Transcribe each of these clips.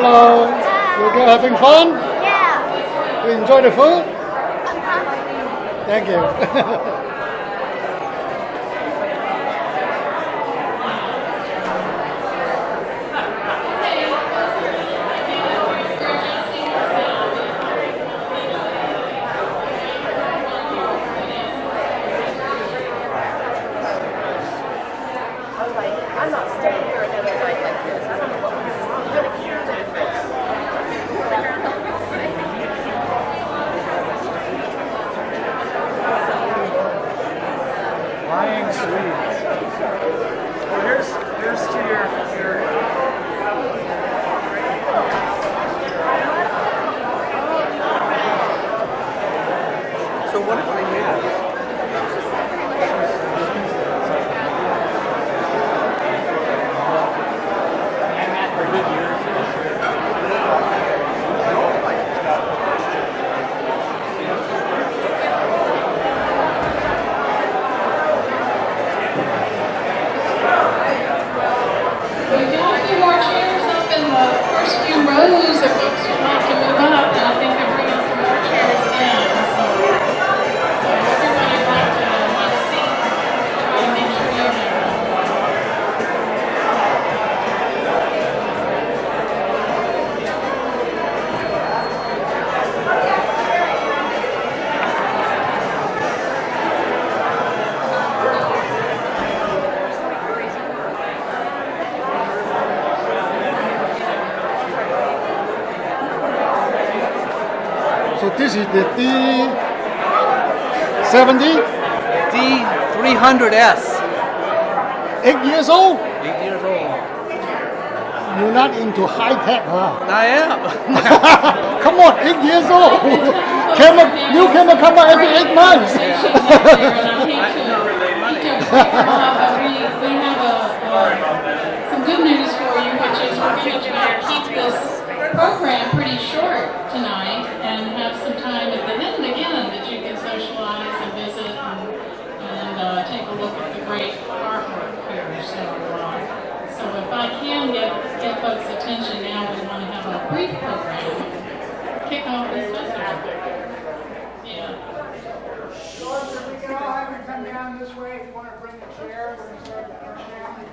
Hello. You're having fun? Yeah. You enjoy the food? Thank you. I'm not staying here another night like this. I don't know what was really cute. few rows of folks who want to move up, and I think they're bringing some more chairs in. So everybody would like to have a seat. Try to make sure you have one. So this is the D70, D300S. 8 years old. 8 years old. You're not into high tech, huh? I am. Come on, 8 years old. New camera come out every 8 months. We have some good news for you, which is we're going to try to keep this program pretty short tonight and have some time at the end again that you can socialize and visit and take a look at the great artwork here. So if I can get folks' attention now, we want to have a brief program. Kick off this festival. Yeah. George, if we can all have you come down this way, if you want to bring a chair, we're going to start the countdown.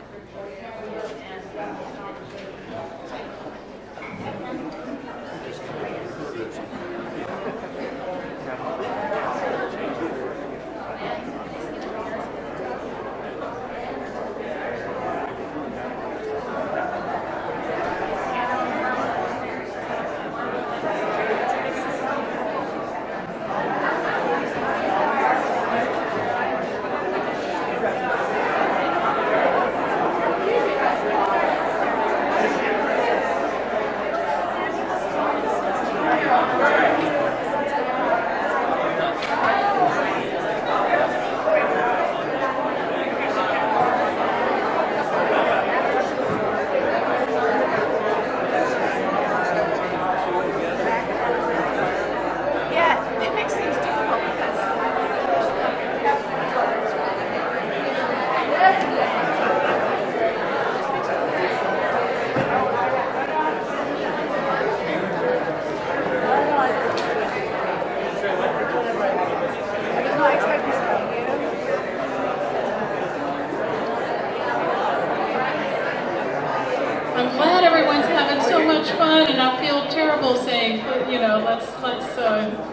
I'm glad everyone's having so much fun, and I feel terrible saying, you know, let's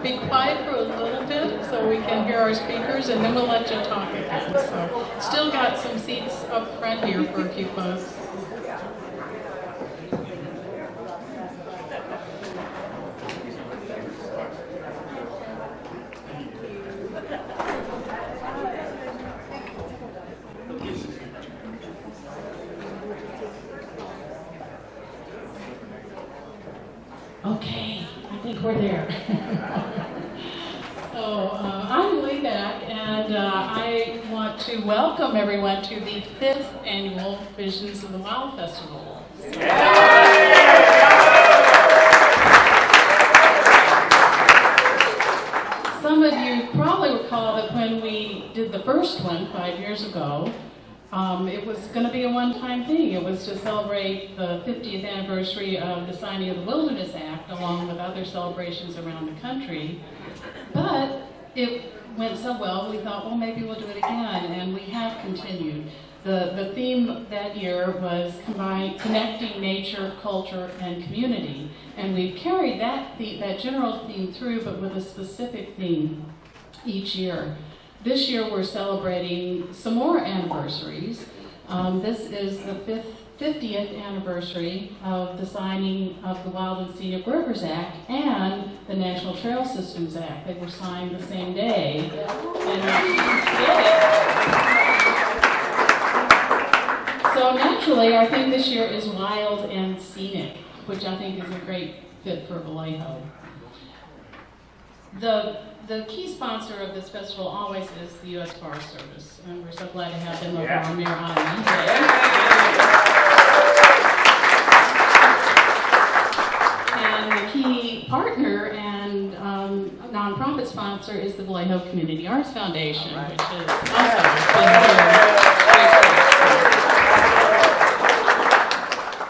be quiet for a little bit so we can hear our speakers, and then we'll let you talk again. So, still got some seats up front here for a few folks. Okay, I think we're there. So I'm Lee Beck, and I want to welcome everyone to the 5th annual Visions of the Wild Festival. Some of you probably recall that when we did the first one 5 years ago, it was going to be a one-time thing. It was to celebrate the 50th anniversary of the signing of the Wilderness Act, along with other celebrations around the country. But it went so well, we thought, well, maybe we'll do it again, and we have continued. The theme that year was connecting nature, culture, and community. And we've carried that general theme through, but with a specific theme each year. This year we're celebrating some more anniversaries. This is the 50th anniversary of the signing of the Wild and Scenic Rivers Act and the National Trail Systems Act. They were signed the same day. So naturally, I think this year is wild and scenic, which I think is a great fit for Vallejo. The key sponsor of this festival always is the U.S. Forest Service, and we're so glad to have them over on Mere Island today. And the key partner and nonprofit sponsor is the Vallejo Community Arts Foundation, which is also been here.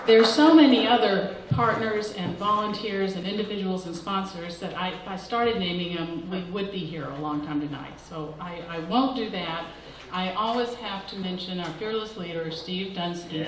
there's so many other partners and volunteers and individuals and sponsors that if I started naming them, we would be here a long time tonight. So I won't do that. I always have to mention our fearless leader, Steve Dunsky.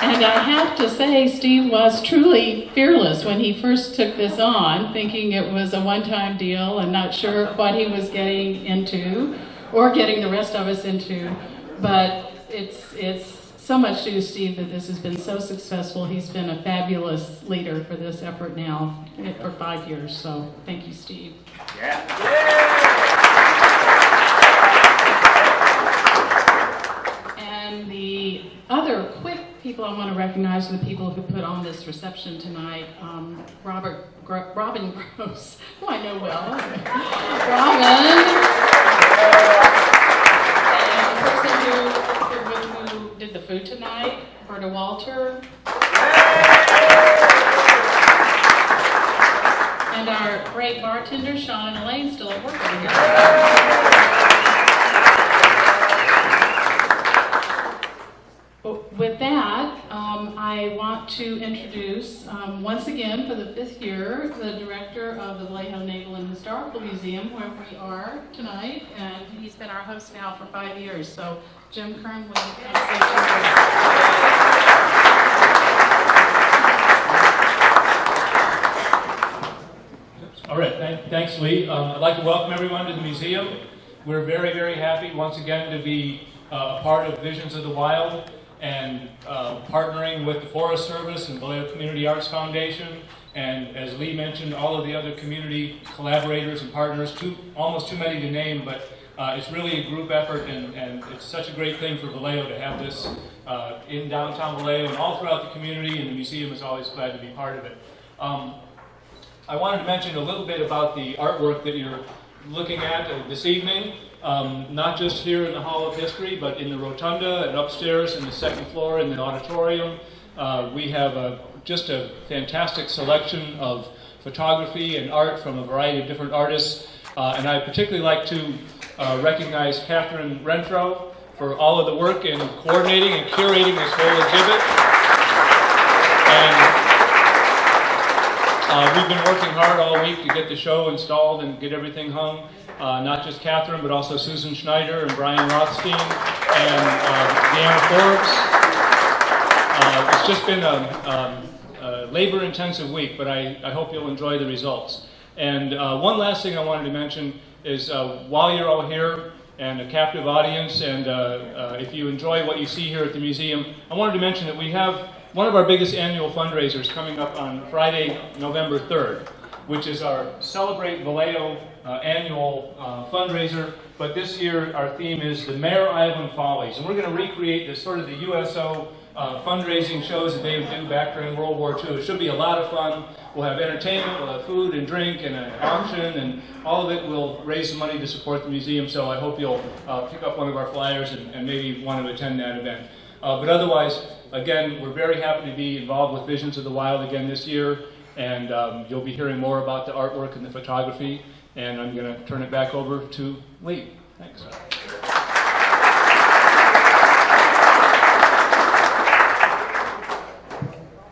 And I have to say, Steve was truly fearless when he first took this on, thinking it was a one-time deal and not sure what he was getting into or getting the rest of us into. But it's so much due to Steve that this has been so successful. He's been a fabulous leader for this effort now for 5 years. So thank you, Steve. And the other quick people I want to recognize are the people who put on this reception tonight. Robin Gross, who I know well. Robin. And the person who did the food tonight, Berta Walter. And our great bartenders, Sean and Elaine, still at work over here. With that, I want to introduce, once again, for the 5th year, the director of the Vallejo Naval and Historical Museum, where we are tonight, and he's been our host now for 5 years. So, Jim Kern, will you come say a few words? All right, thanks, Lee. I'd like to welcome everyone to the museum. We're very, very happy once again to be a part of Visions of the Wild, and partnering with the Forest Service and Vallejo Community Arts Foundation, and as Lee mentioned, all of the other community collaborators and partners, almost too many to name, but it's really a group effort, and it's such a great thing for Vallejo to have this in downtown Vallejo and all throughout the community, and the museum is always glad to be part of it. I wanted to mention a little bit about the artwork that you're looking at this evening. Not just here in the Hall of History, but in the rotunda and upstairs in the 2nd floor in the auditorium. We have just a fantastic selection of photography and art from a variety of different artists. And I'd particularly like to recognize Catherine Renfro for all of the work in coordinating and curating this whole exhibit. And we've been working hard all week to get the show installed and get everything hung. Not just Catherine, but also Susan Schneider and Brian Rothstein and Deanna Forbes. It's just been a labor-intensive week, but I hope you'll enjoy the results. And one last thing I wanted to mention is while you're all here and a captive audience, and if you enjoy what you see here at the museum, I wanted to mention that we have one of our biggest annual fundraisers coming up on Friday, November 3rd, which is our Celebrate Vallejo annual fundraiser. But this year our theme is the Mare Island Follies, and we're going to recreate the sort of the USO fundraising shows that they would do back during World War II. It should be a lot of fun. We'll have entertainment, we'll have food and drink and an auction, and all of it will raise some money to support the museum. So I hope you'll pick up one of our flyers and maybe want to attend that event. But otherwise, again, we're very happy to be involved with Visions of the Wild again this year, and you'll be hearing more about the artwork and the photography, and I'm going to turn it back over to Lee. Thanks.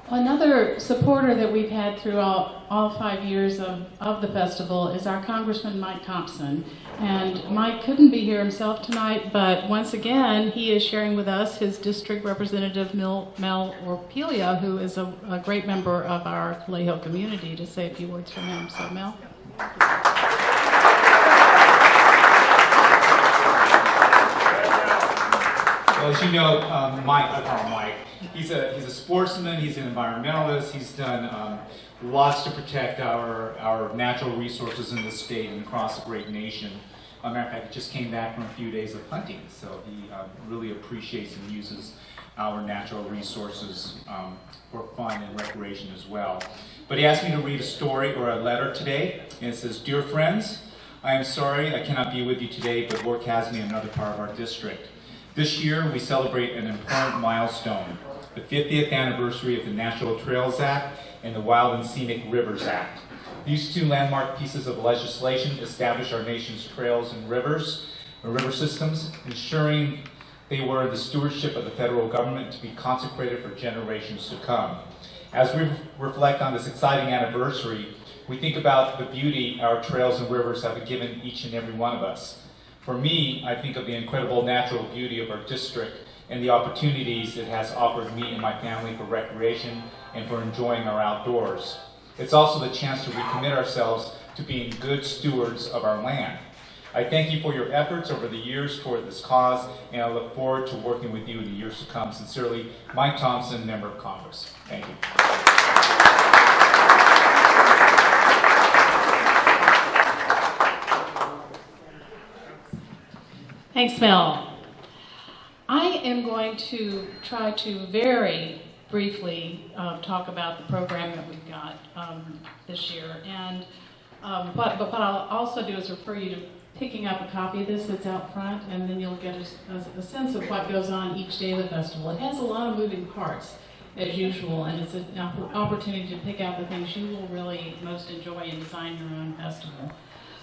Another supporter that we've had throughout all 5 years of the festival is our Congressman Mike Thompson. And Mike couldn't be here himself tonight, but once again, he is sharing with us his district representative, Mel Orpelia, who is a great member of our Vallejo community, to say a few words for him. So, Mel. Well, as you know, Mike, he's a sportsman, he's an environmentalist, he's done lots to protect our natural resources in the state and across the great nation. As a matter of fact, he just came back from a few days of hunting, so he really appreciates and uses our natural resources for fun and recreation as well. But he asked me to read a story or a letter today, and it says, "Dear friends, I am sorry I cannot be with you today, but work has me in another part of our district. This year we celebrate an important milestone, the 50th anniversary of the National Trails Act and the Wild and Scenic Rivers Act. These two landmark pieces of legislation establish our nation's trails and rivers river systems, ensuring they were the stewardship of the federal government to be consecrated for generations to come. As we reflect on this exciting anniversary, we think about the beauty our trails and rivers have given each and every one of us. For me, I think of the incredible natural beauty of our district and the opportunities it has offered me and my family for recreation and for enjoying our outdoors. It's also the chance to recommit ourselves to being good stewards of our land. I thank you for your efforts over the years toward this cause, and I look forward to working with you in the years to come. Sincerely, Mike Thompson, Member of Congress. Thank you. Thanks, Mel. I am going to try to very briefly talk about the program that we've got this year. And but what I'll also do is refer you to picking up a copy of this that's out front, and then you'll get a sense of what goes on each day of the festival. It has a lot of moving parts, as usual, and it's an opportunity to pick out the things you will really most enjoy and design your own festival.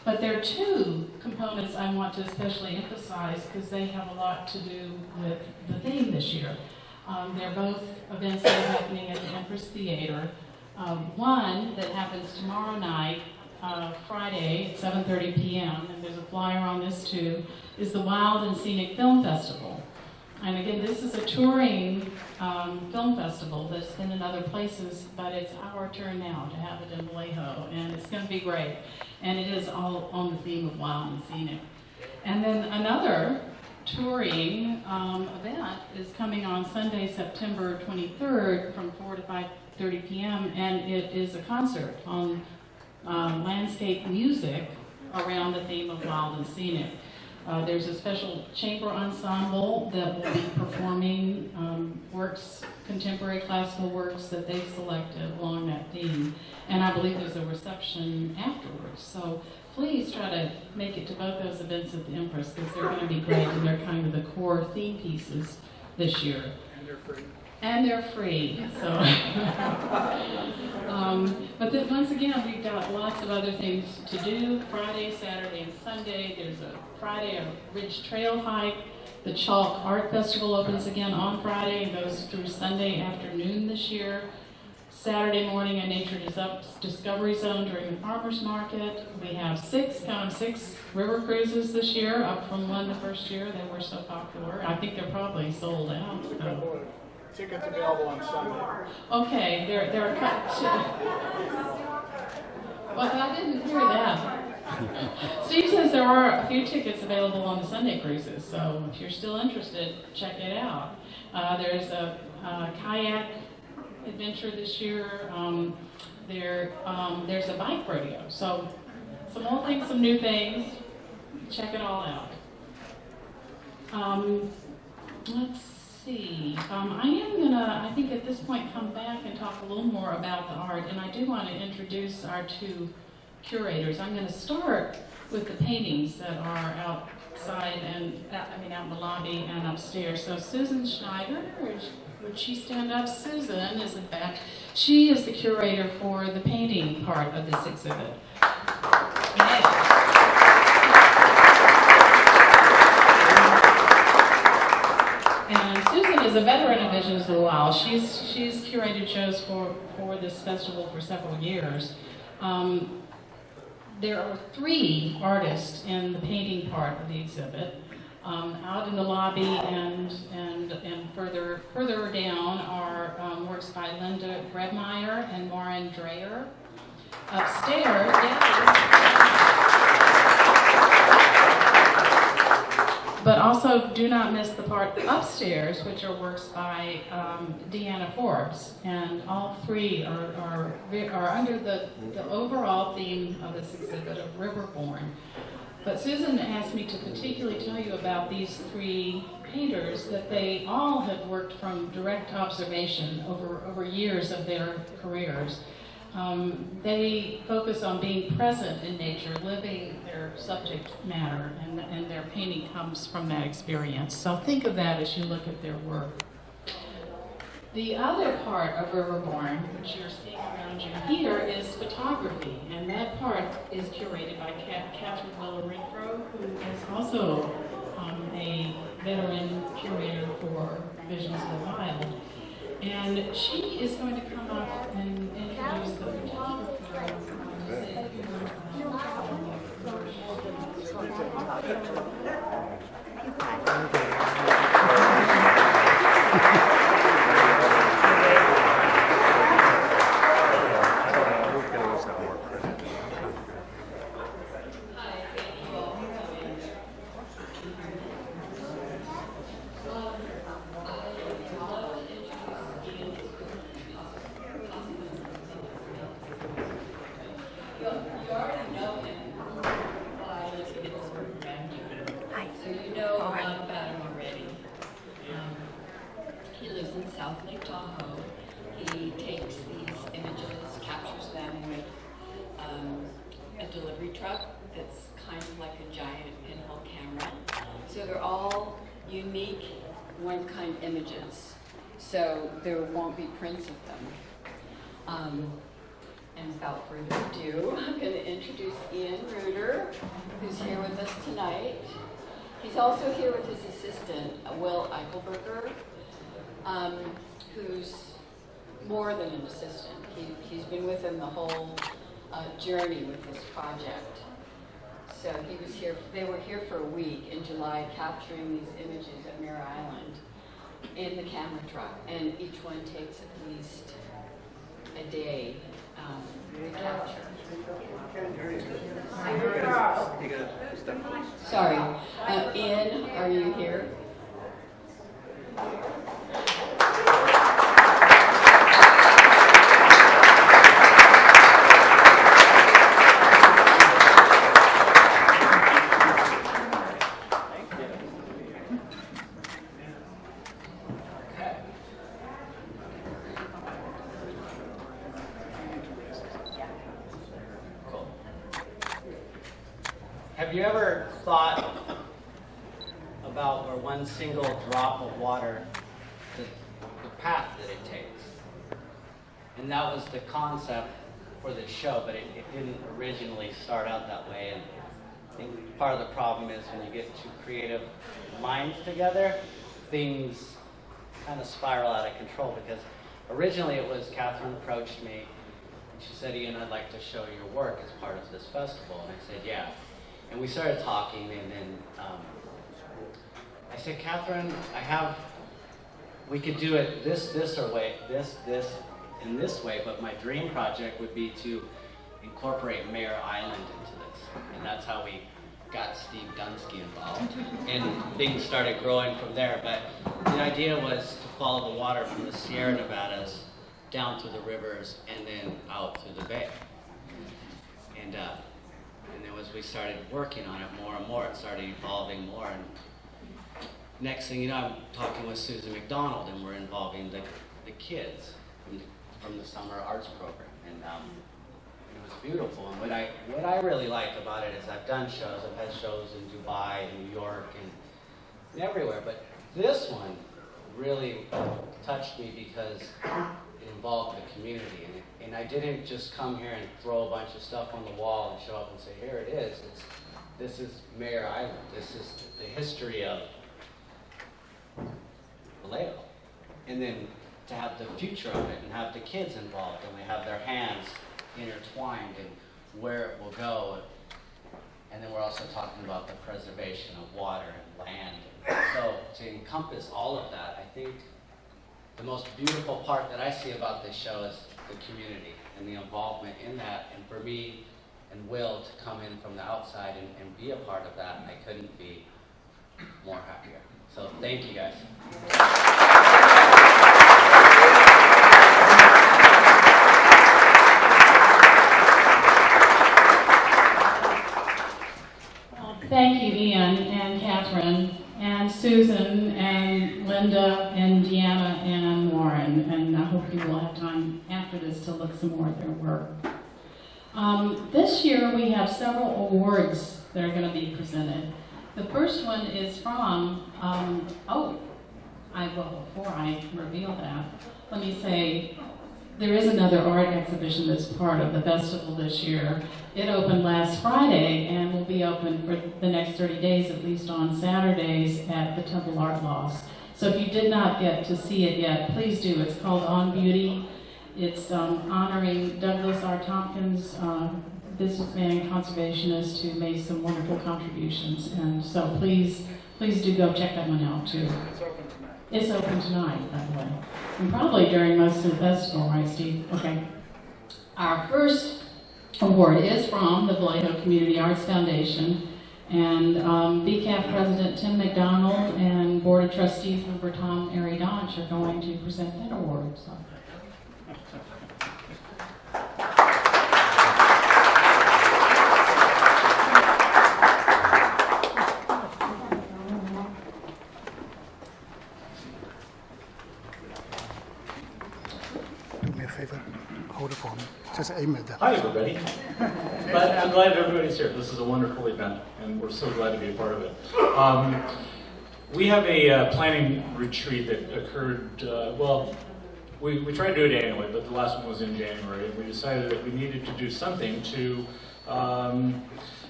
But there are two components I want to especially emphasize because they have a lot to do with the theme this year. They're both events that are happening at the Empress Theater. One that happens tomorrow night, Friday at 7:30 p.m., and there's a flyer on this too, is the Wild and Scenic Film Festival. And again, this is a touring film festival that's been in other places, but it's our turn now to have it in Vallejo, and it's going to be great. And it is all on the theme of wild and scenic. And then another touring event is coming on Sunday, September 23rd from 4 to 5:30 p.m., and it is a concert on landscape music around the theme of wild and scenic. There's a special chamber ensemble that will be performing works, contemporary classical works that they've selected along that theme. And I believe there's a reception afterwards. So please try to make it to both those events at the Empress because they're going to be great and they're kind of the core theme pieces this year. And they're free. And they're free. So, but then once again, we've got lots of other things to do. Friday, Saturday, and Sunday. There's a Friday a Ridge Trail hike. The Chalk Art Festival opens again on Friday and goes through Sunday afternoon this year. Saturday morning, a Nature Discovery Zone during the farmers market. We have six river cruises this year, up from one the first year. They were so popular. I think they're probably sold out. There's a couple of tickets available on Sunday. Okay, there are well, I didn't hear that. Steve says there are a few tickets available on the Sunday cruises, so if you're still interested, check it out. There's a kayak adventure this year. There's a bike rodeo. So some old things, some new things. Check it all out. Let's see. I am gonna, I think at this point, come back and talk a little more about the art, and I do want to introduce our two curators. I'm going to start with the paintings that are outside and out in the lobby and upstairs. So Susan Schneider, would she stand up? Susan is in fact, she is the curator for the painting part of this exhibit. Yeah. And Susan is a veteran of Visions of the Wild. She's curated shows for this festival for several years. There are three artists in the painting part of the exhibit. Out in the lobby and further down are works by Linda Grebmeyer and Warren Dreyer. Upstairs, but also do not miss the part upstairs, which are works by Deanna Forbes, and all three are under the overall theme of this exhibit of Riverborn. But Susan asked me to particularly tell you about these three painters, that they all have worked from direct observation over years of their careers. They focus on being present in nature, living their subject matter, and their painting comes from that experience. So think of that as you look at their work. The other part of Riverborn, which you're seeing around you here, is photography, and that part is curated by Catherine Willer-Renfro, who is also a veteran curator for Visions of the Wild. And she is going to come up and introduce the photographer. one-kind images, so there won't be prints of them. And without further ado, I'm going to introduce Ian Reuter, who's here with us tonight. He's also here with his assistant, Will Eichelberger, who's more than an assistant. He's been with him the whole journey with this project. So he was here, they were here for a week in July capturing these images at Mare Island in the camera truck, and each one takes at least a day to capture. Sorry, Ian, are you here? Have you ever thought about where one single drop of water, the path that it takes? And that was the concept for the show, but it didn't originally start out that way. And I think part of the problem is when you get two creative minds together, things kind of spiral out of control, because originally it was Catherine approached me and she said, "Ian, I'd like to show your work as part of this festival." And I said, "Yeah." And we started talking, and then I said, "Catherine, we could do it this in this way, but my dream project would be to incorporate Mare Island into this." And that's how we got Steve Dunsky involved. And things started growing from there. But the idea was to follow the water from the Sierra Nevadas down through the rivers and then out through the bay. And as we started working on it more and more, it started evolving more. And next thing you know, I'm talking with Susan McDonald, and we're involving the kids from the summer arts program. And it was beautiful. And what I really like about it is I've done shows. I've had shows in Dubai, New York, and everywhere. But this one really touched me because it involved the community. And I didn't just come here and throw a bunch of stuff on the wall and show up and say, "Here it is." This is Mare Island. This is the history of Vallejo. And then to have the future of it and have the kids involved, and they have their hands intertwined and where it will go. And then we're also talking about the preservation of water and land. So to encompass all of that, I think the most beautiful part that I see about this show is the community and the involvement in that. And for me and Will to come in from the outside and be a part of that, I couldn't be more happier. So thank you guys. Thank you, Ian and Catherine and Susan and Linda and Deanna and Warren. And I hope you will have time after this to look some more at their work. This year we have several awards that are going to be presented. The first one is from, before I reveal that, let me say there is another art exhibition that's part of the festival this year. It opened last Friday and will be open for the next 30 days, at least on Saturdays at the Temple Art Loft. So if you did not get to see it yet, please do. It's called On Beauty. It's honoring Douglas R. Tompkins, businessman, conservationist, who made some wonderful contributions. And so please do go check that one out too. It's open tonight. It's open tonight, by the way. And probably during most of the festival, right, Steve? Okay. Our first award is from the Vallejo Community Arts Foundation. And BCAF President Tim McDonald and Board of Trustees member Tom Arie-Dodge are going to present that award. So. Do me a favor, hold it for me. Just aim at that. Hi, everybody. But I'm glad everybody's here. This is a wonderful event, and we're so glad to be a part of it. We have a planning retreat that occurred, well, we tried to do it annually, but the last one was in January, and we decided that we needed to do something to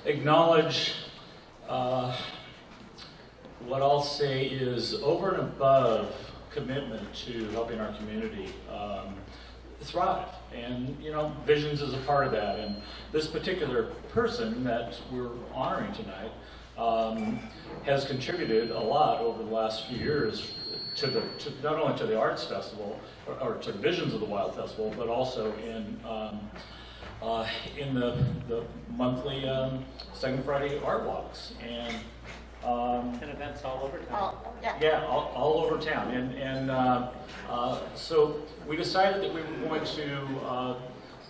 acknowledge what I'll say is over and above commitment to helping our community thrive. And, you know, Visions is a part of that. And this particular person that we're honoring tonight has contributed a lot over the last few years to not only to the Arts Festival, or to the Visions of the Wild Festival, but also in the monthly Second Friday Art Walks. And events all over town. yeah, all over town. And so we decided that we were going to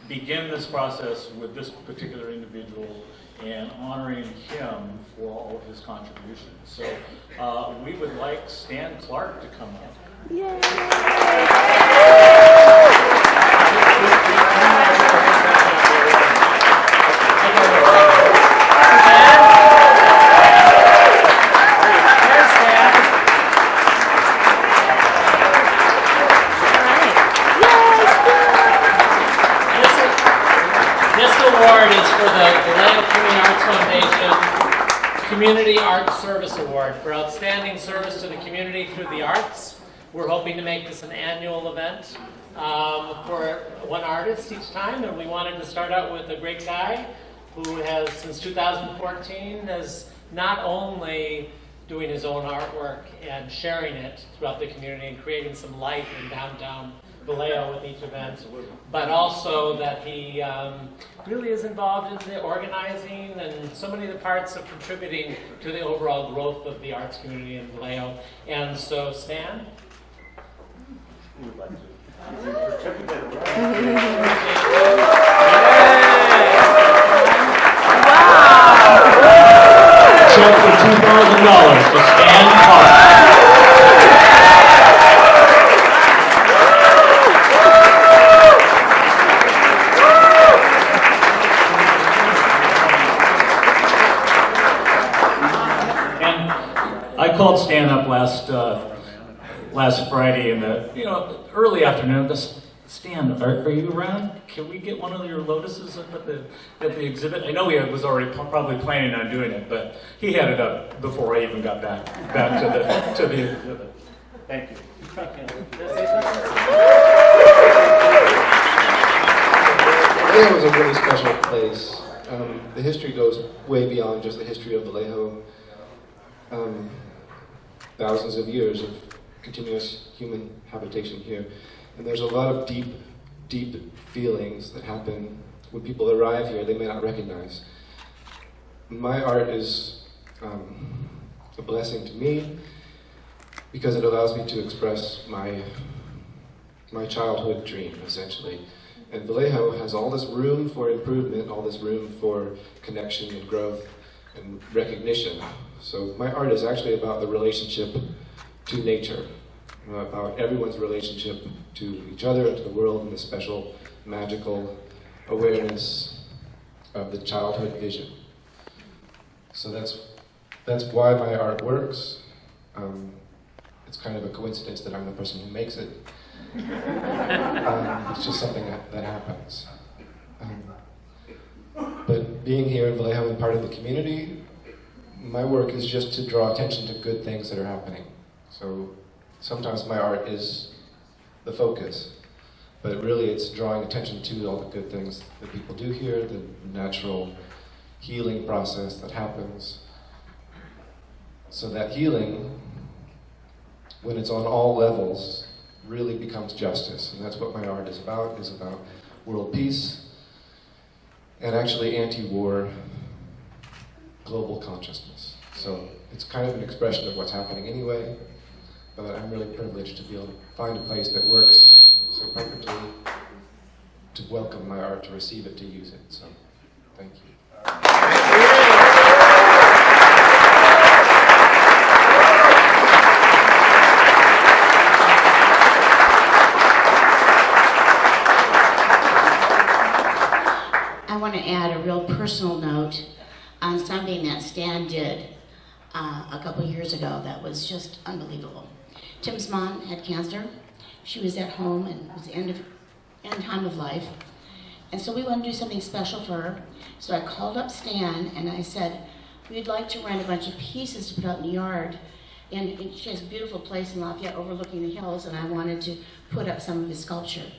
begin this process with this particular individual and honoring him for all of his contributions. So we would like Stan Clark to come up. Yay! Community Arts Service Award for outstanding service to the community through the arts. We're hoping to make this an annual event for one artist each time, and we wanted to start out with a great guy who has, since 2014, is not only doing his own artwork and sharing it throughout the community and creating some life in downtown Vallejo with each event, but also that he really is involved in the organizing and so many of the parts of contributing to the overall growth of the arts community in Vallejo. And so, Stan? We would like to. Check for $2,000 to Stan Clark. I called Stan up last Friday in the early afternoon. Stan, are you around? Can we get one of your lotuses up at the exhibit? I know he was already probably planning on doing it, but he had it up before I even got back to the exhibit. Thank you. Vallejo is a really special place. The history goes way beyond just the history of Vallejo. Thousands of years of continuous human habitation here. And there's a lot of deep, deep feelings that happen when people arrive here they may not recognize. My art is a blessing to me because it allows me to express my childhood dream, essentially. And Vallejo has all this room for improvement, all this room for connection and growth and recognition. So my art is actually about the relationship to nature, about everyone's relationship to each other and to the world, and the special magical awareness of the childhood vision. So that's why my art works. It's kind of a coincidence that I'm the person who makes it. It's just something that happens. But being here in Vallejo and part of the community, my work is just to draw attention to good things that are happening. So sometimes my art is the focus, but really it's drawing attention to all the good things that people do here, the natural healing process that happens. So that healing, when it's on all levels, really becomes justice. And that's what my art is about world peace and actually anti-war global consciousness. So it's kind of an expression of what's happening anyway, but I'm really privileged to be able to find a place that works so perfectly to welcome my art, to receive it, to use it. So, thank you. I want to add a real personal note on something that Stan did a couple years ago that was just unbelievable. Tim's mom had cancer. She was at home and it was the end time of life. And so we wanted to do something special for her. So I called up Stan and I said, we'd like to rent a bunch of pieces to put out in the yard. And she has a beautiful place in Lafayette overlooking the hills, and I wanted to put up some of his sculpture.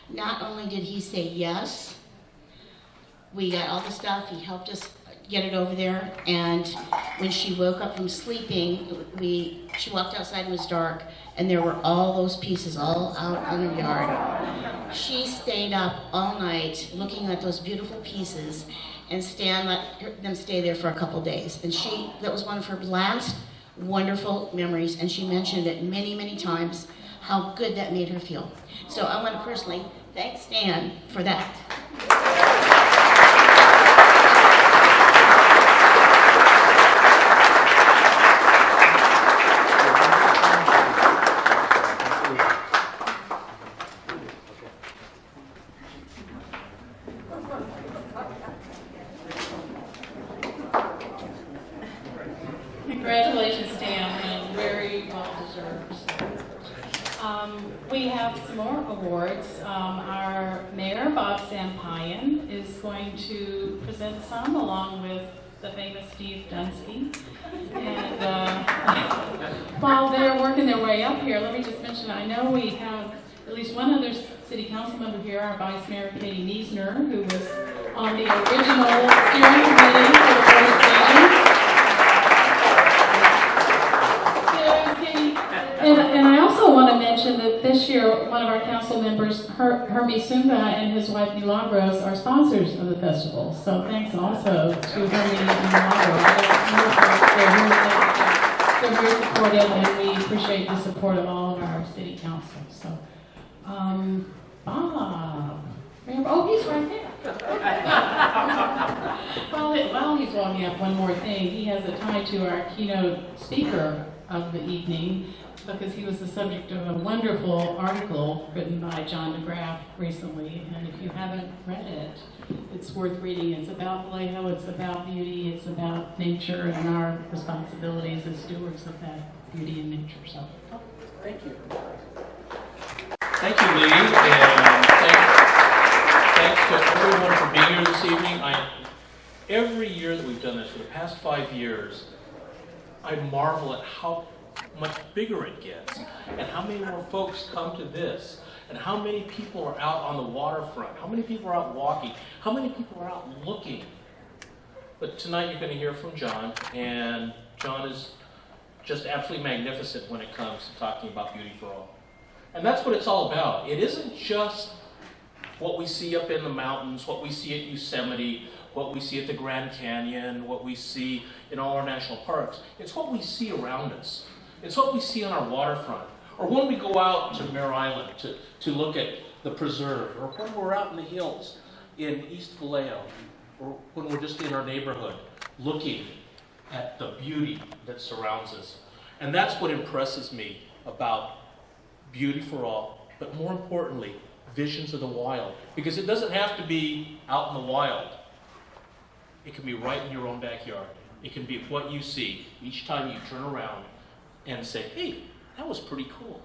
Not only did he say yes, we got all the stuff, he helped us get it over there, and when she woke up from sleeping, she walked outside and it was dark, and there were all those pieces all out in the yard. She stayed up all night looking at those beautiful pieces, and Stan let them stay there for a couple days. And that was one of her last wonderful memories, and she mentioned it many, many times, how good that made her feel. So I want to personally thank Stan for that. Congratulations, Dan, and very well deserved. We have some more awards. Our mayor, Bob Sampayan, is going to present some along with the famous Steve Dunsky. And while they're working their way up here, let me just mention, I know we have at least one other city council member here, our Vice Mayor Katie Niesner, who was on the original steering committee for the first meeting. And I also want to mention that this year, one of our council members, Hermie Sunga, and his wife Milagros are sponsors of the festival. So thanks also to Hermie and Milagros. They're very supportive, and we appreciate the support of all of our city council. So, Bob. Oh, he's right there. While he's walking up, one more thing. He has a tie to our keynote speaker of the evening, because he was the subject of a wonderful article written by John DeGraff recently, and if you haven't read it, it's worth reading. It's about Vallejo, it's about beauty, it's about nature and our responsibilities as stewards of that beauty and nature. So, thank you. Thank you, Lee, and thanks to everyone for being here this evening. Every year that we've done this, for the past 5 years, I marvel at how much bigger it gets, and how many more folks come to this, and how many people are out on the waterfront, how many people are out walking, how many people are out looking. But tonight you're going to hear from John, and John is just absolutely magnificent when it comes to talking about beauty for all. And that's what it's all about. It isn't just what we see up in the mountains, what we see at Yosemite, what we see at the Grand Canyon, what we see in all our national parks. It's what we see around us. It's what we see on our waterfront. Or when we go out to Mare Island to look at the preserve, or when we're out in the hills in East Vallejo, or when we're just in our neighborhood looking at the beauty that surrounds us. And that's what impresses me about beauty for all, but more importantly, visions of the wild. Because it doesn't have to be out in the wild. It can be right in your own backyard. It can be what you see each time you turn around and say, hey, that was pretty cool.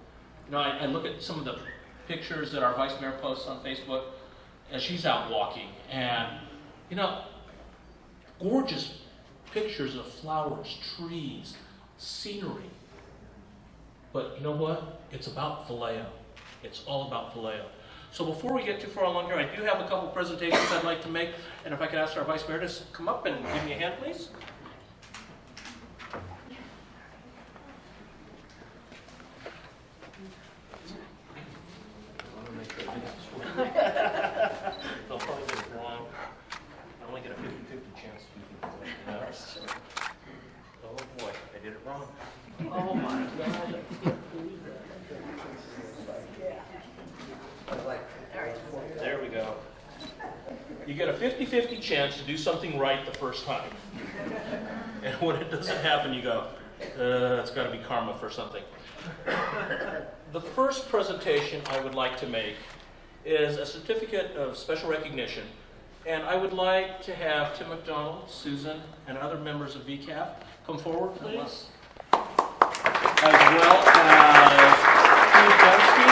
You know, I look at some of the pictures that our vice mayor posts on Facebook as she's out walking, and you know, gorgeous pictures of flowers, trees, scenery. But you know what? It's about Vallejo. It's all about Vallejo. So before we get too far along here, I do have a couple presentations I'd like to make, and if I could ask our vice mayor to come up and give me a hand, please. They'll probably get it wrong. I only get a 50-50 chance to do things like that. Oh boy, I did it wrong. Oh my God. There we go. You get a 50-50 chance to do something right the first time. And when it doesn't happen, you go, it's got to be karma for something. The first presentation I would like to make is a certificate of special recognition. And I would like to have Tim McDonald, Susan, and other members of VCAP come forward, please. As well as Steve Dunsky,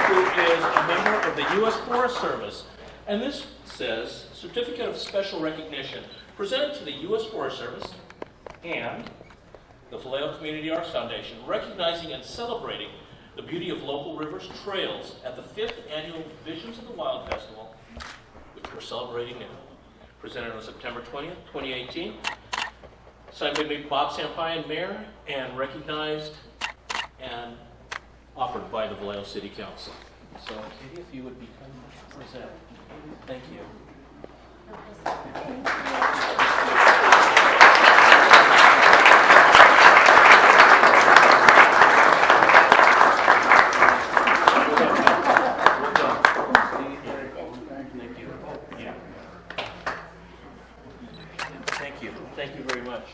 who is a member of the U.S. Forest Service. And this says, Certificate of Special Recognition, presented to the U.S. Forest Service and the Vallejo Community Arts Foundation, recognizing and celebrating the beauty of local rivers, trails at the 5th Annual Visions of the Wild Festival, which we're celebrating now. Presented on September 20th, 2018. Signed by me, Bob Sampayan, Mayor, and recognized and offered by the Vallejo City Council. So, Katie, if you would become present. Thank you. Thank you very much.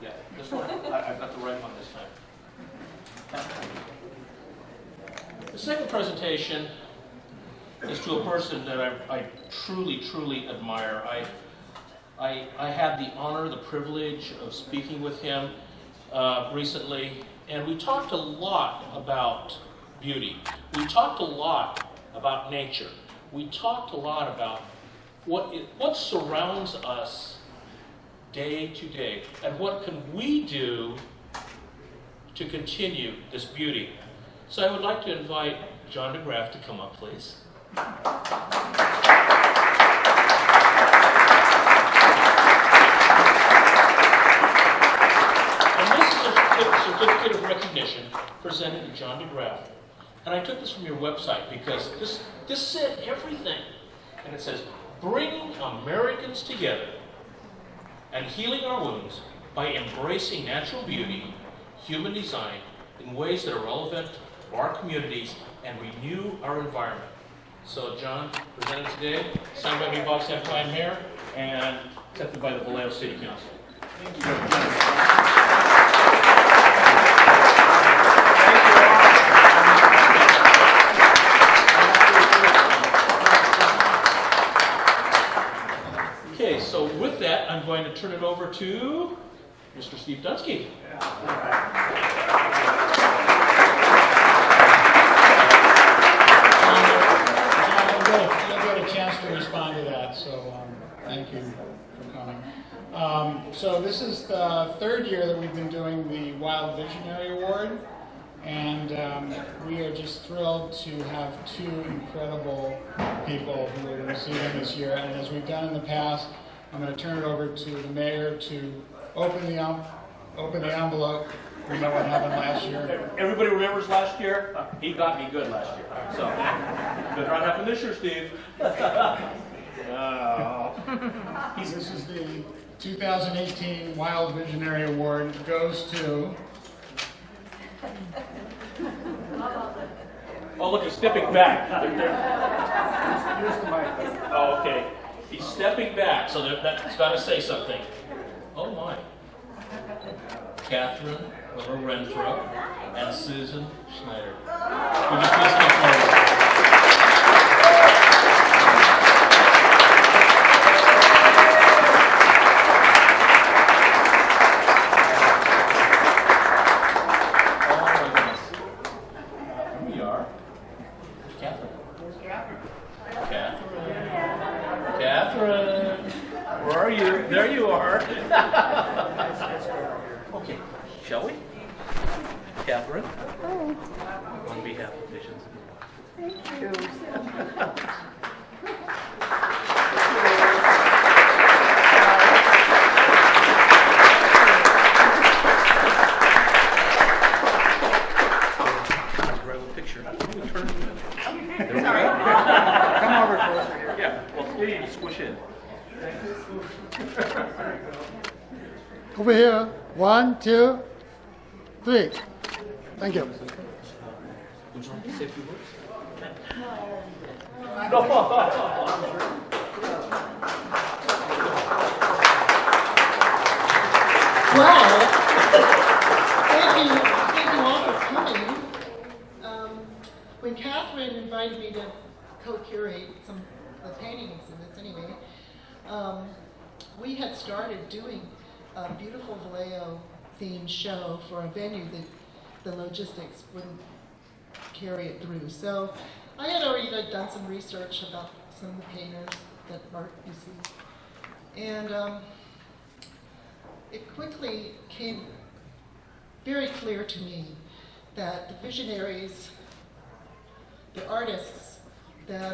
Yeah, this one, I've got the right one this time. The second presentation is to a person that I truly, truly admire. I had the honor, the privilege of speaking with him recently, and we talked a lot about beauty. We talked a lot about nature. We talked a lot about what surrounds us day to day, and what can we do to continue this beauty. So I would like to invite John DeGraff to come up, please. And this is a certificate of recognition presented to John DeGraff. And I took this from your website because this said everything. And it says, bringing Americans together and healing our wounds by embracing natural beauty, human design, in ways that are relevant to our communities and renew our environment. So John, presented today, signed by me, Bob Sampayan, Mayor, and accepted by the Vallejo City Council. Thank you. Okay, so with that, I'm going to turn it over to Mr. Steve Dunsky. You'll get a chance to respond to that, so thank you for coming. So this is the third year that we've been doing the Wild Visionary Award, and we are just thrilled to have two incredible people who are receiving this year. And as we've done in the past, I'm going to turn it over to the mayor to open the envelope. We know what happened last year. Everybody remembers last year? He got me good last year. So, better not happen this year, Steve. This is the 2018 Wild Visionary Award. It goes to... Oh, look, he's stepping back. Here's the mic. Oh, okay. He's stepping back, so that's got to say something. Oh, my. Catherine Renfro and Susan Schneider. Would you please come forward? are you? There you are. Okay, shall we? Catherine, on behalf of Visions. Thank you. Grab a picture. Turn. Sorry. Come over closer here. Yeah, well, please squish in. Over here. 1, 2, 3. Thank you. Would you like to say a few words? Well, thank you all for coming. When Catherine invited me to co-curate some of the painting exhibits anyway, we had started doing a beautiful Vallejo themed show for a venue that the logistics wouldn't carry it through. So I had already done some research about some of the painters that art you see. And it quickly came very clear to me that the visionaries, the artists that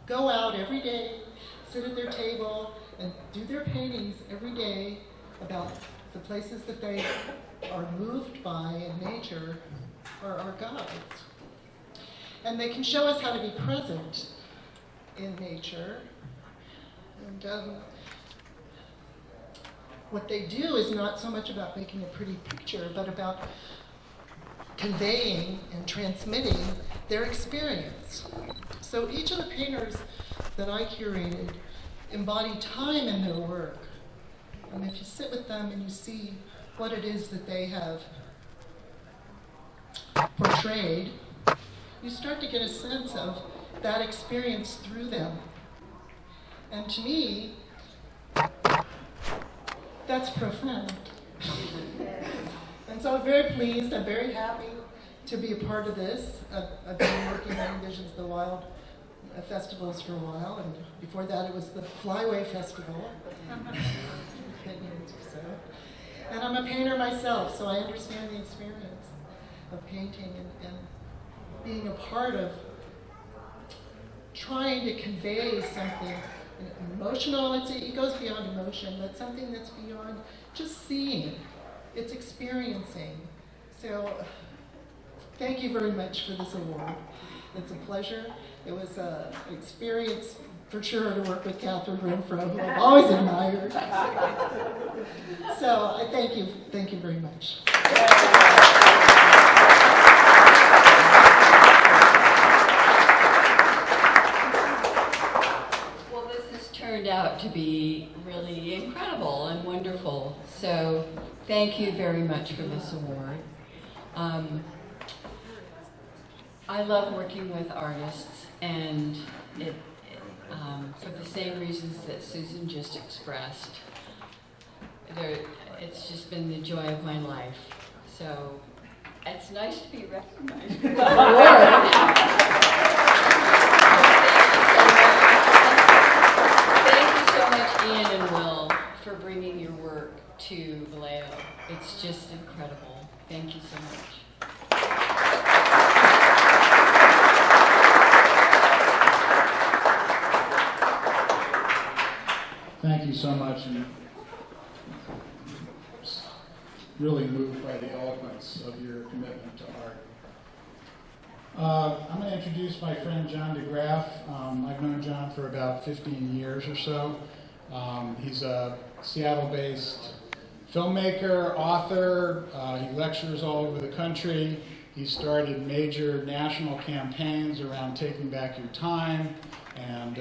go out every day, sit at their table, and do their paintings every day about the places that they are moved by in nature are our guides. And they can show us how to be present in nature. And what they do is not so much about making a pretty picture, but about conveying and transmitting their experience. So each of the painters that I curated embody time in their work. And if you sit with them and you see what it is that they have portrayed, you start to get a sense of that experience through them. And to me, that's profound. And so I'm very pleased, I'm very happy to be a part of this. I've been working on Visions of the Wild festivals for a while, and before that it was the Flyway Festival, 10 years or so. And I'm a painter myself, so I understand the experience of painting and being a part of trying to convey something emotional. It goes beyond emotion, but something that's beyond just seeing. It's experiencing. So thank you very much for this award. It's a pleasure. It was an experience for sure to work with Catherine Renfro, who I've always admired. So I thank you very much. Well, this has turned out to be really incredible and wonderful. So thank you very much for this award. I love working with artists, and for the same reasons that Susan just expressed. It's just been the joy of my life. So it's nice to be recognized for the award. Thank you so much, Ian and Will, for bringing your work to Vallejo. It's just incredible. Thank you so much. Thank you so much, and really moved by the eloquence of your commitment to art. I'm going to introduce my friend John DeGraff. I've known John for about 15 years or so. He's a Seattle-based filmmaker, author. He lectures all over the country. He started major national campaigns around taking back your time and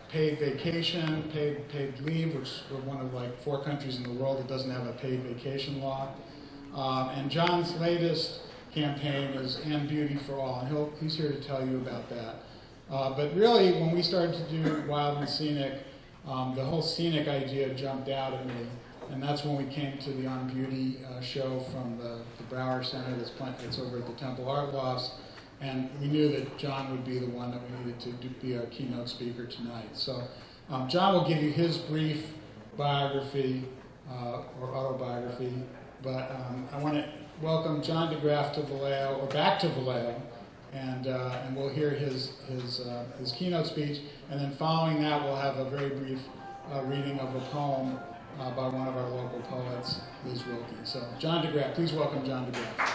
paid vacation, paid leave, which we're one of like 4 countries in the world that doesn't have a paid vacation law. And John's latest campaign is And Beauty for All, and he's here to tell you about that. But really, when we started to do Wild and Scenic, the whole scenic idea jumped out at me, and that's when we came to the On Beauty show from the Brower Center that's over at the Temple Art Lofts. And we knew that John would be the one that we needed to be our keynote speaker tonight. So John will give you his brief biography or autobiography, but I want to welcome John DeGraff to Vallejo, or back to Vallejo, and we'll hear his keynote speech, and then following that we'll have a very brief reading of a poem by one of our local poets, Liz Wilkie. So John DeGraff, please welcome John DeGraff.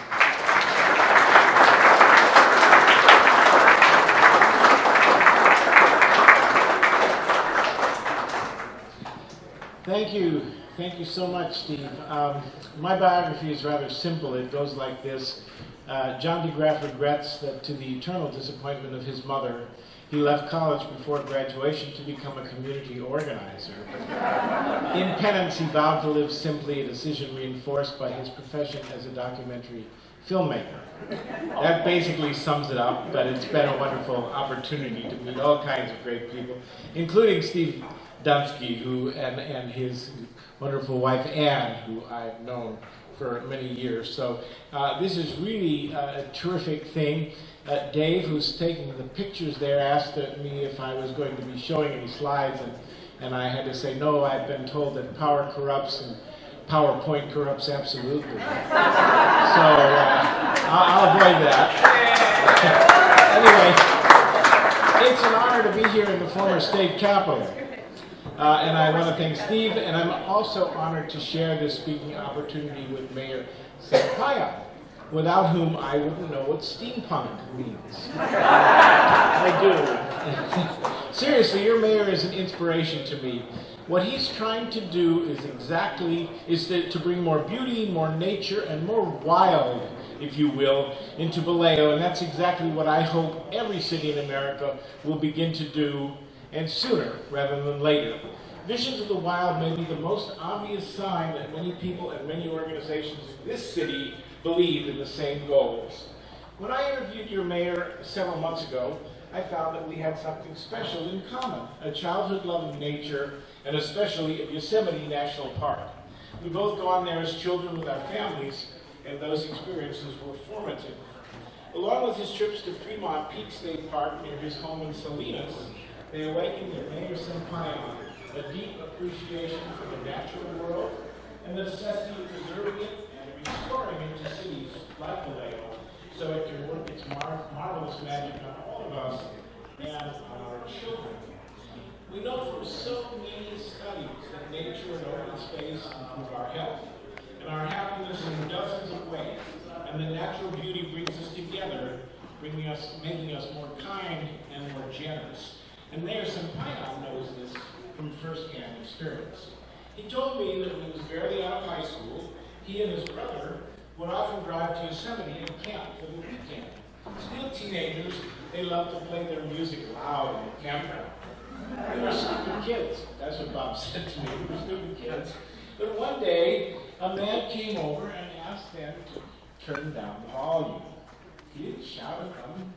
Thank you. Thank you so much, Steve. My biography is rather simple. It goes like this. John DeGraff regrets that, to the eternal disappointment of his mother, he left college before graduation to become a community organizer. In penance, he vowed to live simply, a decision reinforced by his profession as a documentary filmmaker. That basically sums it up, but it's been a wonderful opportunity to meet all kinds of great people, including Steve Dunsky, and his wonderful wife Anne, who I've known for many years. So this is really a terrific thing. Dave, who's taking the pictures there, asked me if I was going to be showing any slides, and I had to say no. I've been told that power corrupts and PowerPoint corrupts absolutely. So I'll avoid that. Anyway, it's an honor to be here in the former state capitol. And I want to thank Steve, and I'm also honored to share this speaking opportunity with Mayor Sampaio, without whom I wouldn't know what steampunk means. I do. Seriously, your mayor is an inspiration to me. What he's trying to do is to bring more beauty, more nature, and more wild, if you will, into Vallejo, and that's exactly what I hope every city in America will begin to do, and sooner rather than later. Visions of the wild may be the most obvious sign that many people and many organizations in this city believe in the same goals. When I interviewed your mayor several months ago, I found that we had something special in common, a childhood love of nature, and especially of Yosemite National Park. We both gone there as children with our families, and those experiences were formative. Along with his trips to Fremont Peak State Park near his home in Salinas, they awakened in Mayor Sampaio a deep appreciation for the natural world and the necessity of preserving it and restoring it to cities like Vallejo so it can work its marvelous magic on all of us and on our children. We know from so many studies that nature and open space improve our health and our happiness in dozens of ways, and the natural beauty brings us together, making us more kind and more generous. And Mayor Sampaio knows this from first-hand experience. He told me that when he was barely out of high school, he and his brother would often drive to Yosemite and camp for the weekend. Still teenagers, they loved to play their music loud in the campground. We were stupid kids. That's what Bob said to me. We were stupid kids. But one day, a man came over and asked them to turn down the volume. He didn't shout at them.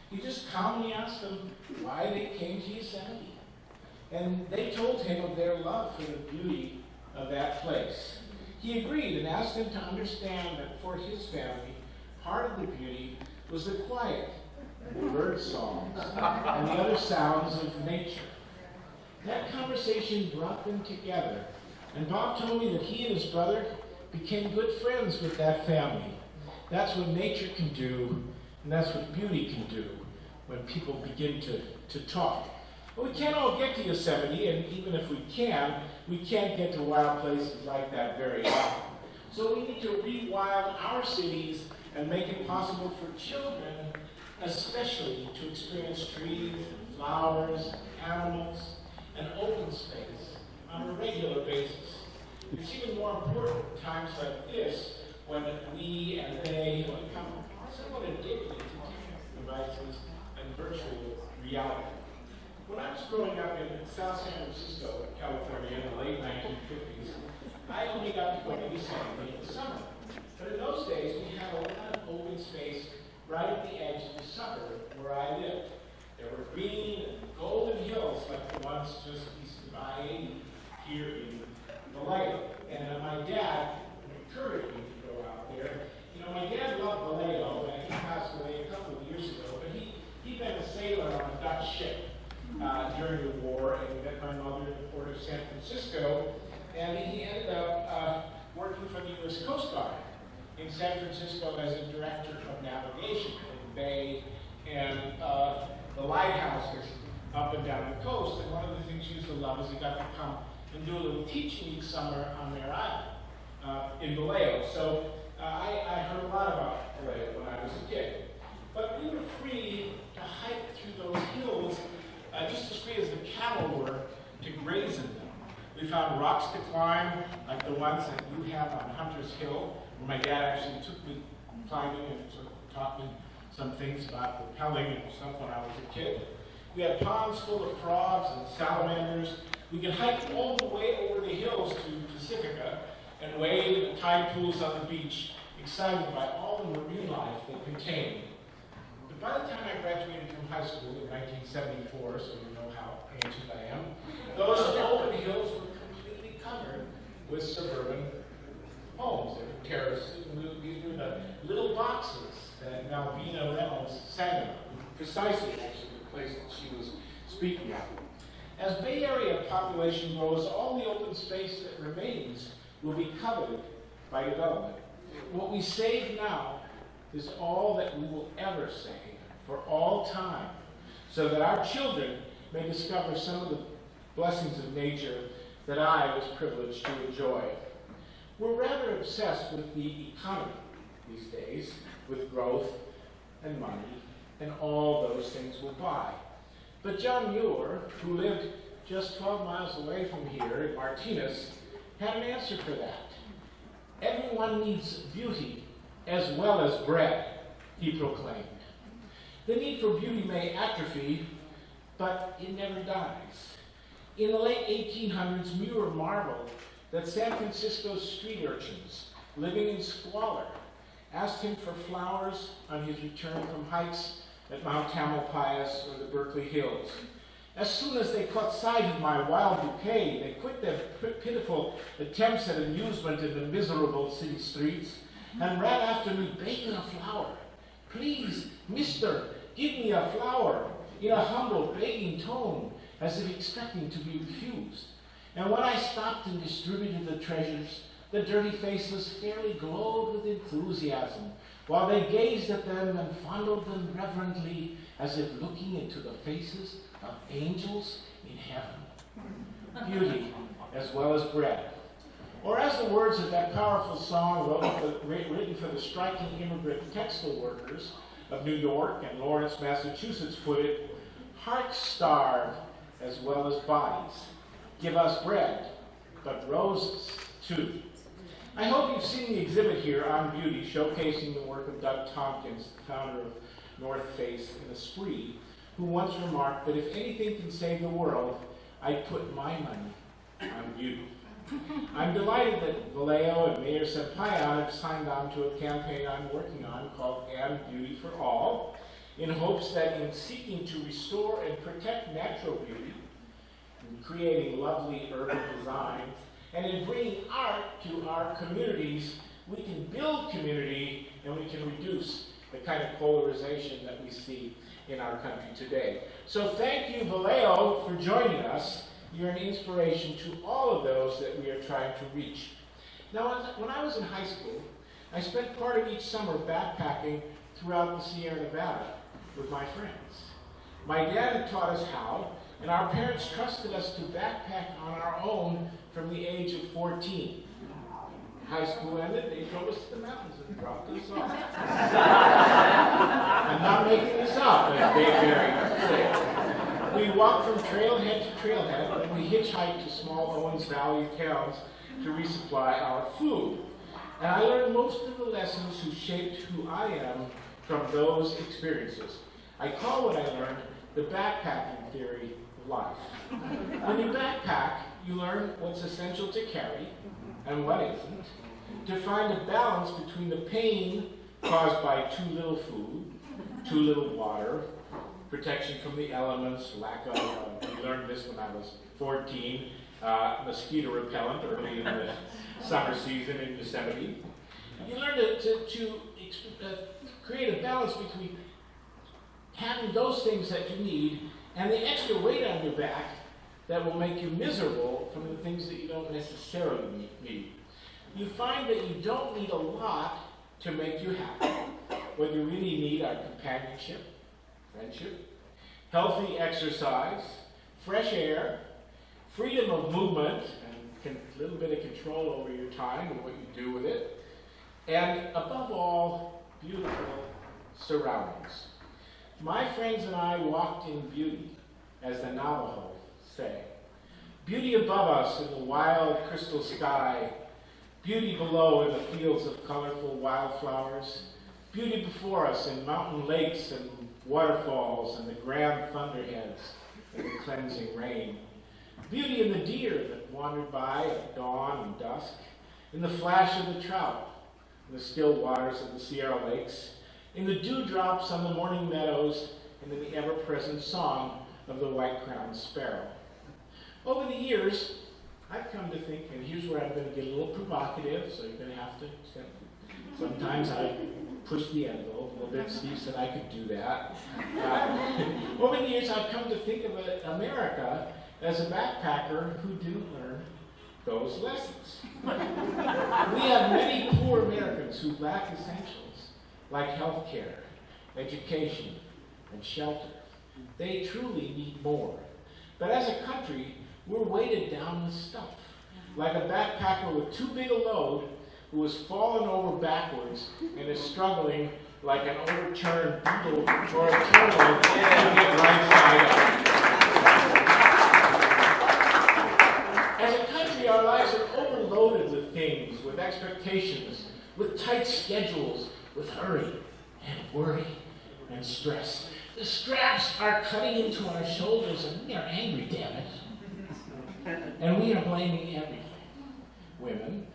He just calmly asked them why they came to Yosemite. And they told him of their love for the beauty of that place. He agreed and asked them to understand that for his family, part of the beauty was the quiet, the bird songs, and the other sounds of nature. That conversation brought them together, and Bob told me that he and his brother became good friends with that family. That's what nature can do, and that's what beauty can do when people begin to talk. But we can't all get to Yosemite, and even if we can't get to wild places like that very often. So we need to rewild our cities and make it possible for children, especially, to experience trees, flowers, animals, and open space on a regular basis. It's even more important in times like this, when we and they become somewhat addicted to digital devices and virtual reality. When I was growing up in South San Francisco, California, in the late 1950s, I only got to go to Yosemite in the summer. But in those days, we had a lot of open space right at the edge of the suburb where I lived. There were green and golden hills like the ones just east of I-80 here in Vallejo. And my dad encouraged me to go out there. You know, my dad loved Vallejo, and he passed away a couple of years ago, but he'd been a sailor on a Dutch ship during the war, and met my mother in the port of San Francisco, and he ended up working for the U.S. Coast Guard in San Francisco as a director of navigation for the bay and the lighthouses up and down the coast. And one of the things he used to love is he got to come and do a little teaching each summer on their island in Vallejo. So I heard a lot about Vallejo when I was a kid. But we were free to hike through those hills, just as free as the cattle were to graze in them. We found rocks to climb, like the ones that you have on Hunter's Hill, where my dad actually took me climbing and sort of taught me some things about rappelling and stuff when I was a kid. We had ponds full of frogs and salamanders. We could hike all the way over the hills to Pacifica and wade in the tide pools on the beach, excited by all the marine life they contained. But by the time I graduated from high school in 1974, so you know how ancient I am, those open hills were completely covered with suburban homes. They were terraced. These were the little boxes that Malvina Reynolds sang about, precisely actually the place that she was speaking of. As Bay Area population grows, all the open space that remains will be coveted by development. What we save now is all that we will ever save for all time, so that our children may discover some of the blessings of nature that I was privileged to enjoy. We're rather obsessed with the economy these days, with growth and money and all those things will buy. But John Muir, who lived just 12 miles away from here in Martinez, had an answer for that. Everyone needs beauty as well as bread, he proclaimed. The need for beauty may atrophy, but it never dies. In the late 1800s, Muir marveled that San Francisco's street urchins, living in squalor, asked him for flowers on his return from hikes at Mount Tamalpais or the Berkeley Hills. As soon as they caught sight of my wild bouquet, they quit their pitiful attempts at amusement in the miserable city streets and ran after me begging a flower. Please, mister, give me a flower, in a humble, begging tone, as if expecting to be refused. And when I stopped and distributed the treasures, the dirty faces fairly glowed with enthusiasm, while they gazed at them and fondled them reverently, as if looking into the faces of angels in heaven. Beauty as well as bread. Or as the words of that powerful song written for the striking immigrant textile workers of New York and Lawrence, Massachusetts put it, hearts starve as well as bodies. Give us bread, but roses too. I hope you've seen the exhibit here on beauty, showcasing the work of Doug Tompkins, the founder of North Face and Esprit, who once remarked that if anything can save the world, I'd put my money on beauty. I'm delighted that Vallejo and Mayor Sampaio have signed on to a campaign I'm working on called And Beauty for All, in hopes that in seeking to restore and protect natural beauty, in creating lovely urban designs, and in bringing art to our communities, we can build community and we can reduce the kind of polarization that we see in our country today. So thank you, Vallejo, for joining us. You're an inspiration to all of those that we are trying to reach. Now, when I was in high school, I spent part of each summer backpacking throughout the Sierra Nevada with my friends. My dad had taught us how, and our parents trusted us to backpack on our own from the age of 14. High school ended, they drove us to the mountains and dropped us off. I'm not making this up, as Bayberry said. We walked from trailhead to trailhead, and we hitchhiked to small Owens Valley towns to resupply our food. And I learned most of the lessons who shaped who I am from those experiences. I call what I learned the backpacking theory of life. When you backpack, you learn what's essential to carry and what isn't, to find a balance between the pain caused by too little food, too little water, protection from the elements, lack of, we learned this when I was 14, mosquito repellent early in the summer season in Yosemite. You learn to create a balance between having those things that you need and the extra weight on your back that will make you miserable from the things that you don't necessarily need. You find that you don't need a lot to make you happy. What you really need are companionship, friendship, healthy exercise, fresh air, freedom of movement, and a little bit of control over your time and what you do with it, and above all, beautiful surroundings. My friends and I walked in beauty, as the Navajo say. Beauty above us in the wild crystal sky, beauty below in the fields of colorful wildflowers, beauty before us in mountain lakes and waterfalls and the grand thunderheads and the cleansing rain, beauty in the deer that wandered by at dawn and dusk, in the flash of the trout, in the still waters of the Sierra Lakes, in the dewdrops on the morning meadows, and in the ever-present song of the white-crowned sparrow. Over the years, I've come to think, and here's where I'm going to get a little provocative, so you're going to have to accept it. Sometimes I push the envelope a little bit. Steve said I could do that. Over the years, I've come to think of America as a backpacker who didn't learn those lessons. We have many poor Americans who lack essentials like health care, education, and shelter. They truly need more. But as a country, we're weighted down with stuff, like a backpacker with too big a load who has fallen over backwards and is struggling like an overturned beetle or a turtle to get right side up. As a country, our lives are overloaded with things, with expectations, with tight schedules, with hurry and worry and stress. The straps are cutting into our shoulders and we are angry, damn it. And we are blaming everything. Women,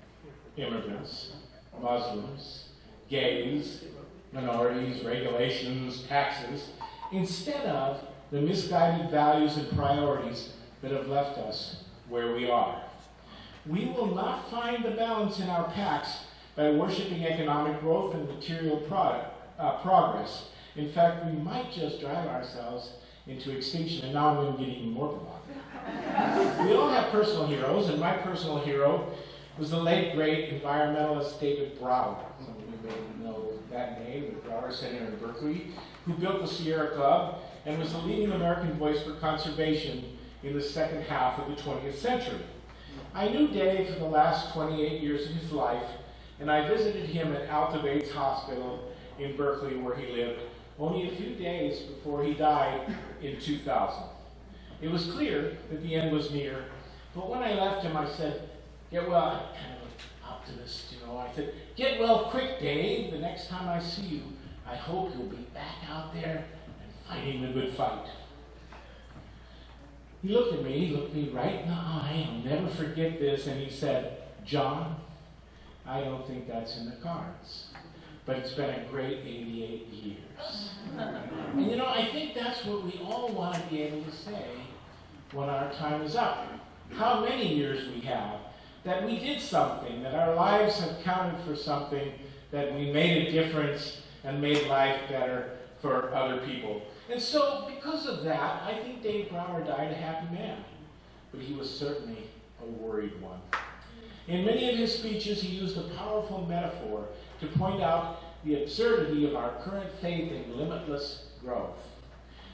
immigrants, Muslims, gays, minorities, regulations, taxes, instead of the misguided values and priorities that have left us where we are. We will not find the balance in our packs by worshiping economic growth and material progress. In fact, we might just drive ourselves into extinction, and now I'm going to get even more provocative. We all have personal heroes, and my personal hero was the late, great environmentalist David Browder. Some of you may know that name, the Browder Center in Berkeley, who built the Sierra Club and was the leading American voice for conservation in the second half of the 20th century. I knew Dave for the last 28 years of his life, and I visited him at Alta Bates Hospital in Berkeley, where he lived, only a few days before he died in 2000. It was clear that the end was near, but when I left him, I said, get well, I'm kind of an optimist, you know. I said, get well quick, Dave. The next time I see you, I hope you'll be back out there and fighting the good fight. He looked at me, he looked me right in the eye, I'll never forget this, and he said, John, I don't think that's in the cards. But it's been a great 88 years. And you know, I think that's what we all want to be able to say when our time is up. How many years we have, that we did something, that our lives have counted for something, that we made a difference and made life better for other people. And so, because of that, I think Dave Browder died a happy man. But he was certainly a worried one. In many of his speeches, he used a powerful metaphor to point out the absurdity of our current faith in limitless growth.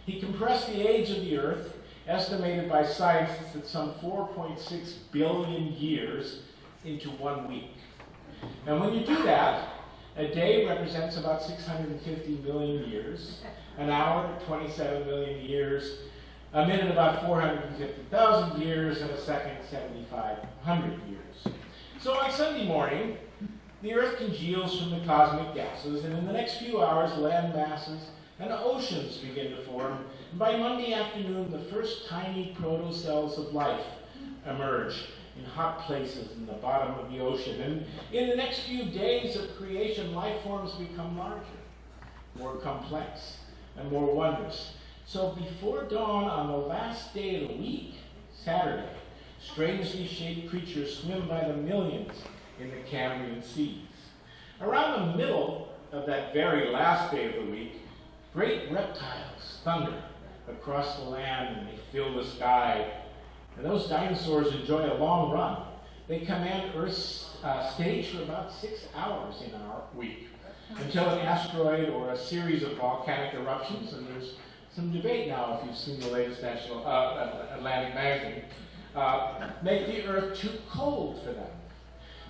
He compressed the age of the Earth, estimated by scientists at some 4.6 billion years, into 1 week. And when you do that, a day represents about 650 million years, an hour 27 million years, a minute about 450,000 years, and a second 7,500 years. So on Sunday morning, the Earth congeals from the cosmic gases, and in the next few hours, land masses and oceans begin to form. And by Monday afternoon, the first tiny protocells of life emerge in hot places in the bottom of the ocean. And in the next few days of creation, life forms become larger, more complex, and more wondrous. So before dawn on the last day of the week, Saturday, strangely shaped creatures swim by the millions in the Cambrian seas. Around the middle of that very last day of the week, great reptiles thunder across the land and they fill the sky. And those dinosaurs enjoy a long run. They command Earth's stage for about 6 hours in our week, until an asteroid or a series of volcanic eruptions, and there's some debate now, if you've seen the latest Atlantic magazine, make the Earth too cold for them.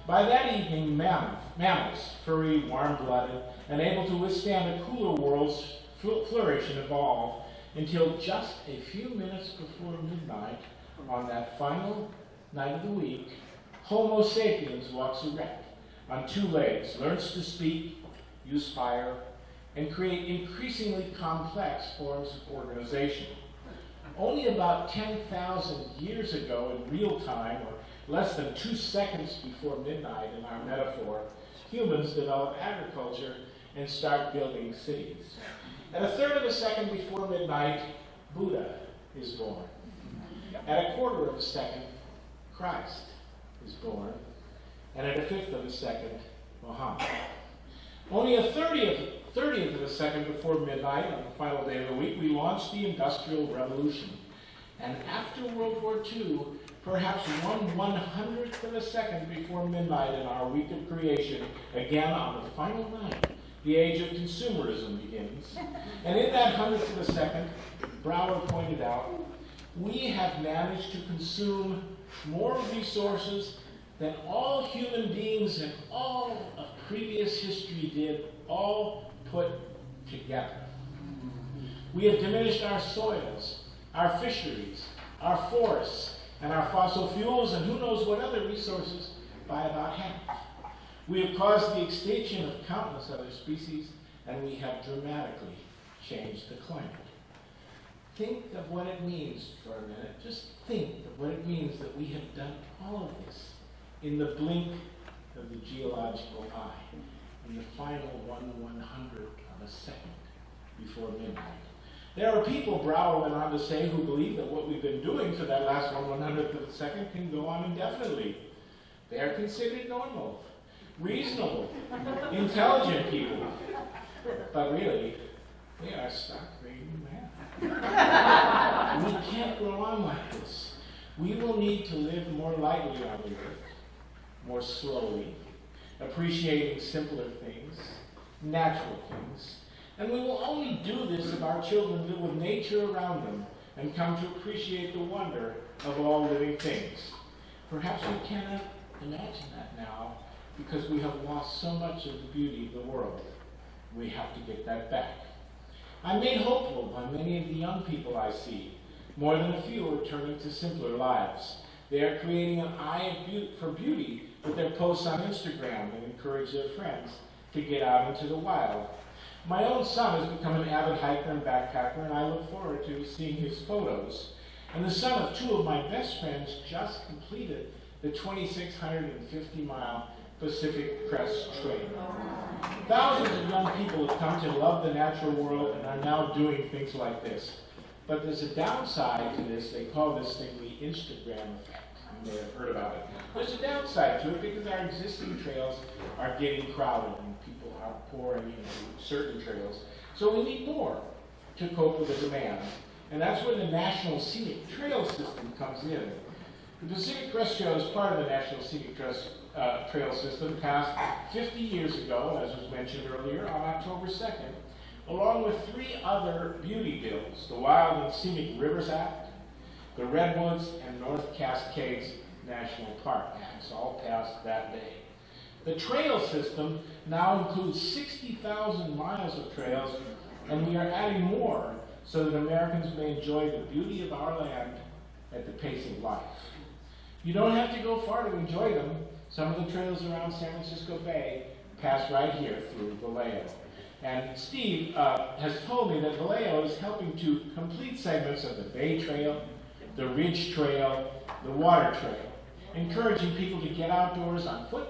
By that evening, mammals, furry, warm-blooded, and able to withstand a cooler world's flourish and evolve, until just a few minutes before midnight, on that final night of the week, Homo sapiens walks erect, on 2 legs, learns to speak, use fire, and create increasingly complex forms of organization. Only about 10,000 years ago in real time, or less than 2 seconds before midnight in our metaphor, humans develop agriculture and start building cities. At 1/3 of a second before midnight, Buddha is born. At 1/4 of a second, Christ is born. And at 1/5 of a second, Muhammad. Only a 30th of a second before midnight on the final day of the week, we launched the Industrial Revolution. And after World War II, perhaps 1/100th of a second before midnight in our week of creation, again on the final night, the age of consumerism begins. And in that 100th of a second, Brower pointed out, we have managed to consume more resources than all human beings in all of previous history did, all put together. We have diminished our soils, our fisheries, our forests, and our fossil fuels, and who knows what other resources, by about half. We have caused the extinction of countless other species, and we have dramatically changed the climate. Think of what it means for a minute. Just think of what it means that we have done all of this in the blink of the geological eye, in the final 1/100th of a second before midnight. There are people, Brower went on to say, who believe that what we've been doing for that last 1/100th of a second can go on indefinitely. They are considered normal, reasonable, intelligent people. But really, they are stark raving mad. We can't go on like this. We will need to live more lightly on the earth, more slowly, appreciating simpler things, natural things. And we will only do this if our children live with nature around them and come to appreciate the wonder of all living things. Perhaps we cannot imagine that now because we have lost so much of the beauty of the world. We have to get that back. I'm made hopeful by many of the young people I see. More than a few are turning to simpler lives. They are creating an eye for beauty with their posts on Instagram and encourage their friends to get out into the wild. My own son has become an avid hiker and backpacker, and I look forward to seeing his photos. And the son of 2 of my best friends just completed the 2,650-mile Pacific Crest Trail. Thousands of young people have come to love the natural world and are now doing things like this. But there's a downside to this. They call this thing the Instagram effect. You may have heard about it. There's a downside to it because our existing trails are getting crowded and people are pouring into certain trails. So we need more to cope with the demand. And that's where the National Scenic Trail System comes in. The Pacific Crest Trail is part of the National Scenic Trail System, passed 50 years ago, as was mentioned earlier, on October 2nd, along with 3 other beauty bills, the Wild and Scenic Rivers Act, the Redwoods and North Cascades National Park Acts, all passed that day. The trail system now includes 60,000 miles of trails, and we are adding more so that Americans may enjoy the beauty of our land at the pace of life. You don't have to go far to enjoy them. Some of the trails around San Francisco Bay pass right here through Vallejo. And Steve has told me that Vallejo is helping to complete segments of the Bay Trail, the Ridge Trail, the Water Trail, encouraging people to get outdoors on foot,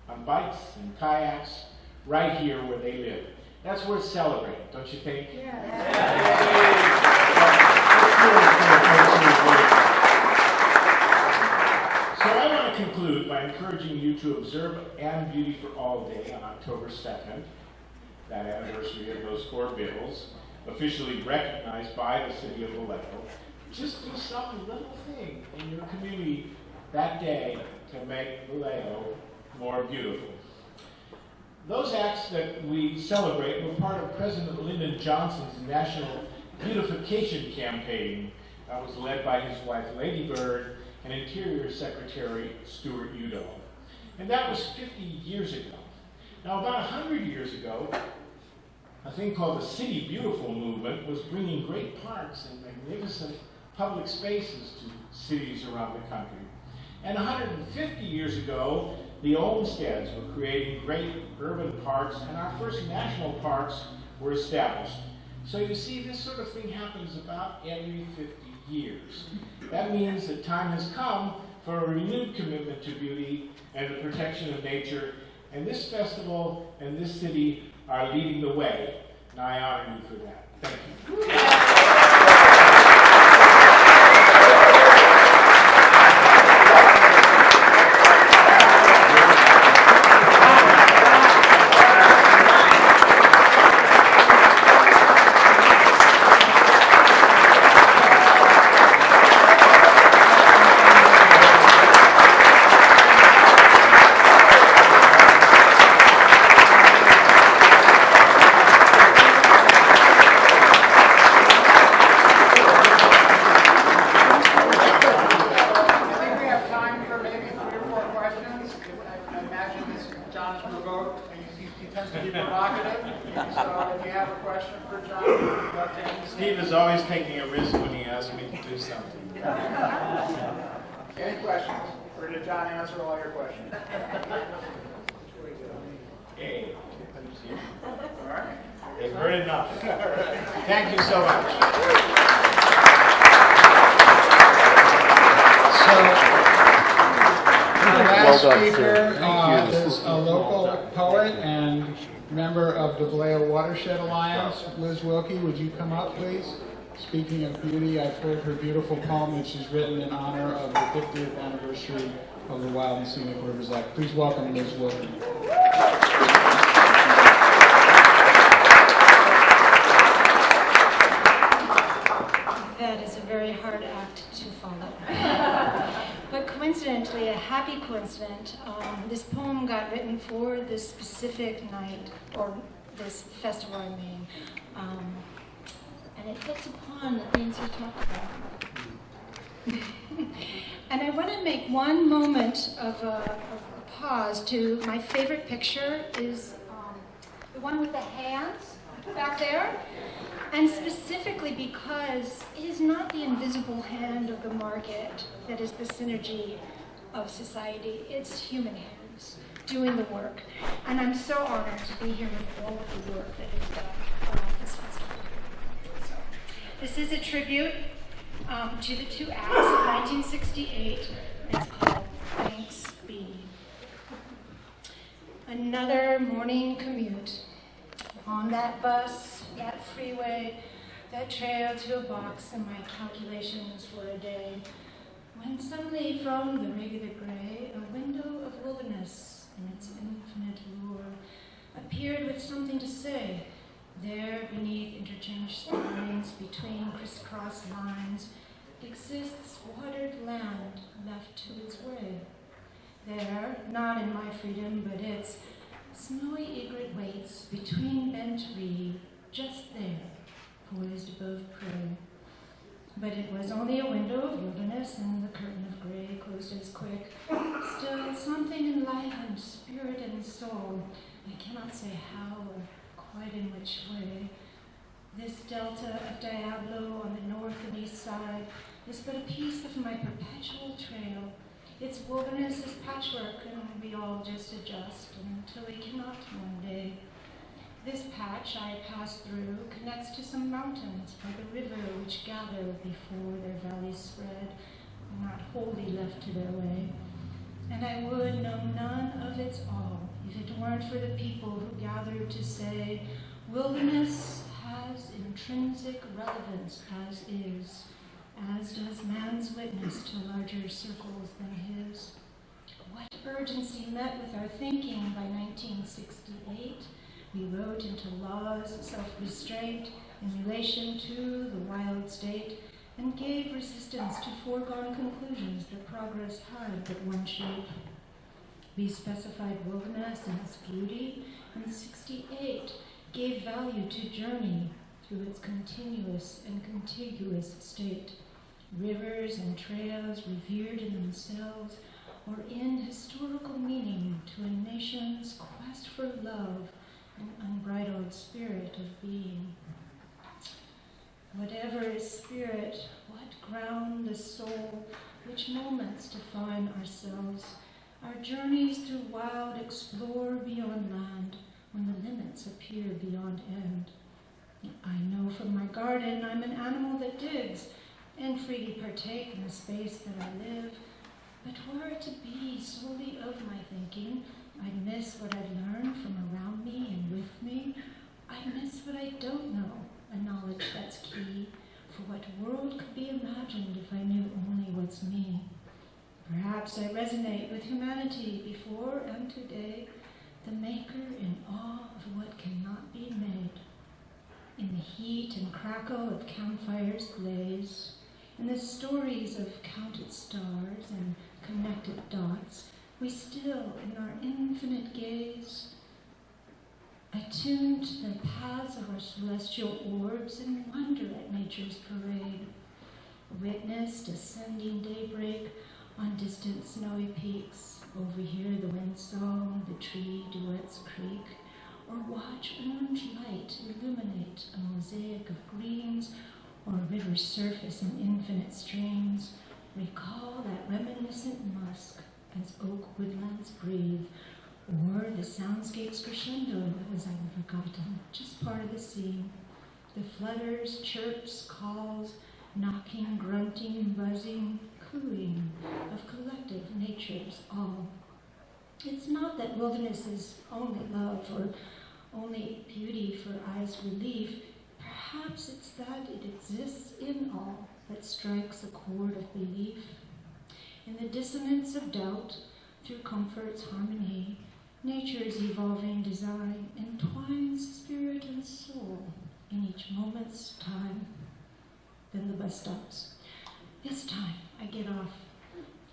on bikes and kayaks, right here where they live. That's worth celebrating, don't you think? So I want to conclude by encouraging you to observe And Beauty for All Day on October 2nd, that anniversary of those 4 bills, officially recognized by the city of Vallejo, just do some little thing in your community that day to make Vallejo more beautiful. Those acts that we celebrate were part of President Lyndon Johnson's National Beautification Campaign that was led by his wife Lady Bird and Interior Secretary Stuart Udall. And that was 50 years ago. Now, about 100 years ago, a thing called the City Beautiful movement was bringing great parks and magnificent public spaces to cities around the country. And 150 years ago, the Olmsteads were creating great urban parks, and our first national parks were established. So you see, this sort of thing happens about every 50 years. That means that time has come for a renewed commitment to beauty and the protection of nature, and this festival and this city are leading the way, and I honor you for that. Thank you. Steve is always taking a risk when he asks me to do something. Any questions? Or did John answer all your questions? Hey. All right. They've heard enough. Thank you so much. Our last speaker is a local poet and member of the Vallejo Watershed Alliance. Liz Wilkie, would you come up, please? Speaking of beauty, I've heard her beautiful poem that she's written in honor of the 50th anniversary of the Wild and Scenic Rivers Act. Please welcome Liz Wilkie. That is a very hard act to follow. But coincidentally, a happy coincidence, this poem got written for this specific night, or this festival I mean, and it hits upon the things you talked about. And I want to make one moment of a pause to my favorite picture is the one with the hands back there. And specifically because it is not the invisible hand of the market that is the synergy of society. It's human hands doing the work. And I'm so honored to be here with all of the work that is done around this festival. So, this is a tribute to the two acts of 1968. It's called Thanks Be. Another morning commute. On that bus, that freeway, that trail to a box in my calculations for a day, when suddenly from the regular gray, a window of wilderness in its infinite lure appeared with something to say. There, beneath interchanged lines, between crisscross lines, exists watered land left to its way. There, not in my freedom, but its snowy egret waits between bent reed, just there, poised above prey. But it was only a window of wilderness, and the curtain of gray closed as quick. Still, something enlivened spirit and soul. I cannot say how or quite in which way. This delta of Diablo on the north and east side is but a piece of my perpetual trail. Its wilderness is patchwork, and we all just adjust until we cannot one day. This patch I pass through connects to some mountains by the river which gather before their valleys spread, not wholly left to their way. And I would know none of its all if it weren't for the people who gathered to say, wilderness has intrinsic relevance as is, as does man's witness to larger circles than his. What urgency met with our thinking by 1968? We wrote into laws self-restraint in relation to the wild state, and gave resistance to foregone conclusions that progress had but one shape. We specified wilderness and its beauty, and 68 gave value to journey through its continuous and contiguous state. Rivers and trails revered in themselves or in historical meaning to a nation's quest for love and unbridled spirit of being. Whatever is spirit, what ground the soul, which moments define ourselves, our journeys through wild explore beyond land when the limits appear beyond end. I know from my garden I'm an animal that digs and freely partake in the space that I live, but were it to be solely of my thinking, I'd miss what I've learned from around me and with me. I'd miss what I don't know, a knowledge that's key for what world could be imagined if I knew only what's me. Perhaps I resonate with humanity before and today, the maker in awe of what cannot be made. In the heat and crackle of campfires blaze, in the stories of counted stars and connected dots, we still, in our infinite gaze, attune to the paths of our celestial orbs and wonder at nature's parade. Witness descending daybreak on distant snowy peaks, overhear the windsong, the tree duets creak, or watch orange light illuminate a mosaic of greens or a river's surface in infinite streams. Recall that reminiscent musk as oak woodlands breathe, or the soundscape's crescendo that was ever forgotten, just part of the scene. The flutters, chirps, calls, knocking, grunting, buzzing, cooing of collective nature's all. It's not that wilderness is only love or only beauty for eyes' relief. Perhaps it's that it exists in all that strikes a chord of belief. In the dissonance of doubt, through comfort's harmony, nature's evolving design entwines spirit and soul in each moment's time. Then the bus stops. This time I get off.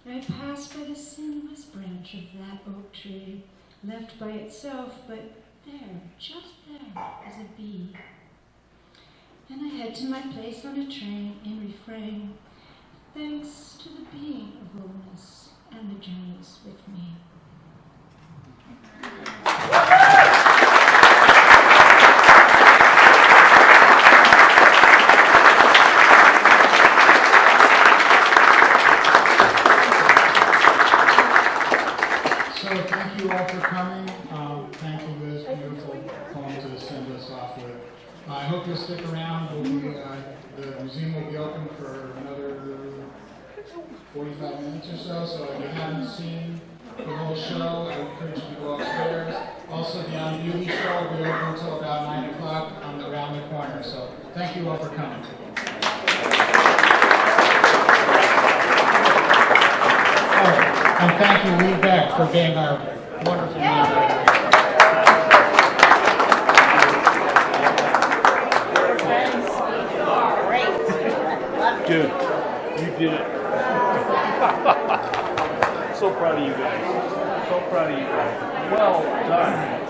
I pass by the sinless branch of that oak tree, left by itself, but there, just there, is a bee. And I head to my place on a train in refrain, thanks to the being of wilderness and the journeys with me. So thank you all for coming. Thank you, Liz, beautiful poem to send us off with. I hope you'll stick around. The museum will be open for another 45 minutes or so. So if you haven't seen the whole show, I encourage you to go upstairs. Also, the On Beauty show will be open until about 9 o'clock around the corner. So thank you all for coming. And thank you, Lee Beck, for being our wonderful moderator. Dude, you did it. So proud of you guys. So proud of you guys. Well done.